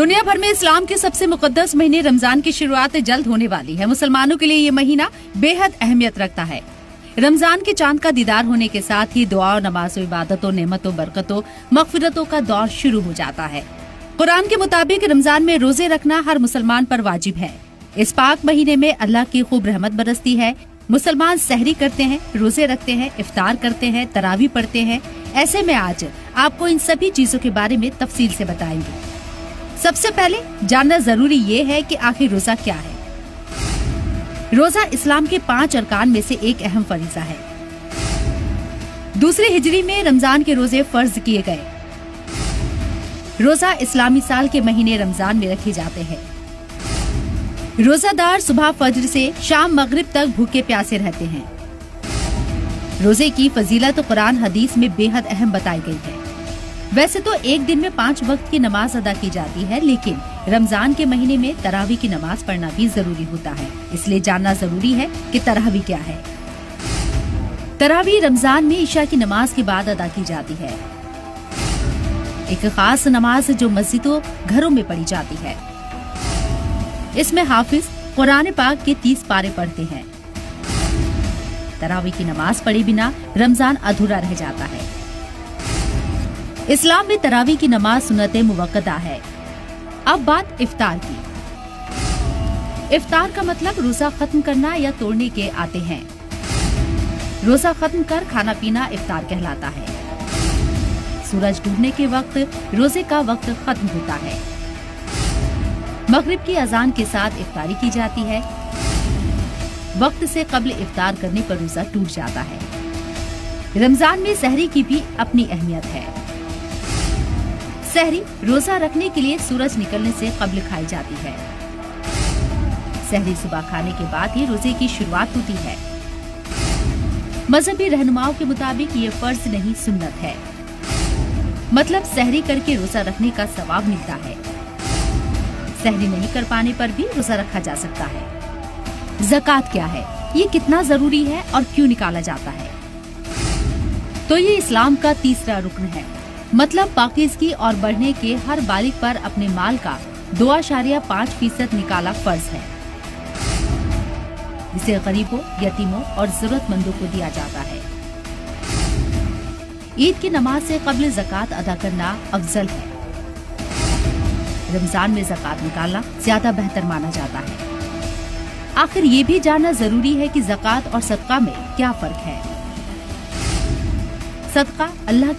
दुनिया भर में इस्लाम के सबसे मुकद्दस महीने रमजान की शुरुआत जल्द होने वाली है। मुसलमानों के लिए ये महीना बेहद अहमियत रखता है। रमजान के चांद का दीदार होने के साथ ही दुआ, नमाज, इबादतों, नेमतों, बरकतों, मगफिरतों का दौर शुरू हो जाता है। कुरान के मुताबिक रमजान में रोजे रखना हर मुसलमान पर वाजिब है। इस पाक महीने में अल्लाह की खूब रहमत बरसती है। मुसलमान सहरी करते हैं, रोजे रखते हैं, इफ्तार करते हैं, तरावी पढ़ते हैं। ऐसे में आज आपको इन सभी चीजों के बारे में तफसील से बताएंगे। सबसे पहले जानना जरूरी ये है कि आखिर रोजा क्या है। रोजा इस्लाम के 5 अरकान में से एक अहम फरीजा है। दूसरे हिजरी में रमजान के रोजे फर्ज किए गए। रोजा इस्लामी साल के महीने रमजान में रखे जाते हैं। रोजादार सुबह फज्र से शाम मगरिब तक भूखे प्यासे रहते हैं। रोजे की फजीलत कुरान हदीस में बेहद अहम बताई गई है। वैसे तो एक दिन में 5 वक्त की नमाज अदा की जाती है, लेकिन रमजान के महीने में तरावी की नमाज पढ़ना भी जरूरी होता है। इसलिए जानना जरूरी है कि तरावी क्या है। तरावी रमजान में ईशा की नमाज के बाद अदा की जाती है। एक खास नमाज जो मस्जिदों, घरों में पढ़ी जाती है। इसमें हाफिज कुरान पाक के 30 पारे पढ़ते हैं। तरावी की नमाज पढ़े बिना रमजान अधूरा रह जाता है। इस्लाम में तरावी की नमाज सुन्नत मुवक्कदा है। अब बात इफ्तार की। इफ्तार का मतलब रोजा खत्म करना या तोड़ने के आते हैं। रोजा खत्म कर खाना पीना इफ्तार कहलाता है। सूरज डूबने के वक्त रोजे का वक्त खत्म होता है। मगरिब की अजान के साथ इफ्तारी की जाती है। वक्त से कब्ल इफ्तार करने पर रोजा टूट जाता है। रमजान में सहरी की भी अपनी अहमियत है। सहरी रोजा रखने के लिए सूरज निकलने से कब्ल खाई जाती है। सहरी सुबह खाने के बाद ही रोजे की शुरुआत होती है। मजहबी रहनुमाओं के मुताबिक ये फर्ज नहीं, सुन्नत है। मतलब सहरी करके रोजा रखने का सवाब मिलता है। सहरी नहीं कर पाने पर भी रोजा रखा जा सकता है। ज़कात क्या है, ये कितना जरूरी है और क्यों निकाला जाता है? तो ये इस्लाम का तीसरा रुकन है। मतलब पाकीज़गी और बढ़ने के हर बालिग पर अपने माल का 2.5% निकाला फर्ज है, जिसे गरीबों, यतीमों और जरूरतमंदों को दिया जाता है। ईद की नमाज से कब्ल ज़कात अदा करना अफजल है। रमजान में ज़कात निकालना ज्यादा बेहतर माना जाता है। आखिर ये भी जानना जरूरी है कि ज़कात और सदका में क्या फर्क है। सदका अल्लाह की